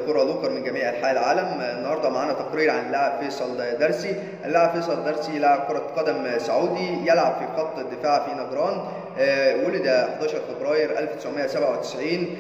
الكرة لوكر من جميع انحاء العالم. النهارده معانا تقرير عن اللاعب فيصل درسي. اللاعب فيصل درسي لاعب كرة قدم سعودي يلعب في خط الدفاع في نجران. ولد 11 فبراير 1997،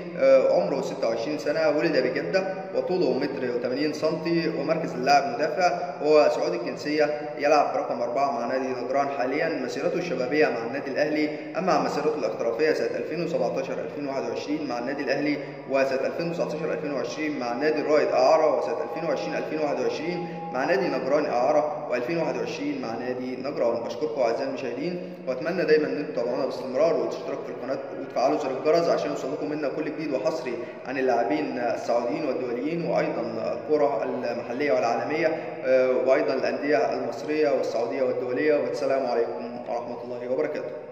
عمره 26 سنة، ولد بجدة، وطوله 1.80 سم، ومركز اللاعب مدافع، هو سعودي الجنسية، يلعب برقم 4 مع نادي نجران حاليا. مسيرته الشبابية مع النادي الأهلي، أما مسيرته الاحترافية سنة 2017-2021 مع النادي الأهلي، وسنة 2019-2020 مع نادي الرائد إعارة، وسنة 2020-2021 مع نادي نجران إعارة، و2021 مع نادي نجران. بشكركم أعزائي المشاهدين، وأتمنى دايما إن انتم تتابعونا باستمرار وتشتركوا في القناة وتفعلوا زر الجرس عشان يوصلكم منا كل جديد وحصري عن اللاعبين السعوديين والدوليين، وأيضا الكرة المحلية والعالمية، وأيضا الأندية المصرية والسعودية والدولية. والسلام عليكم ورحمة الله وبركاته.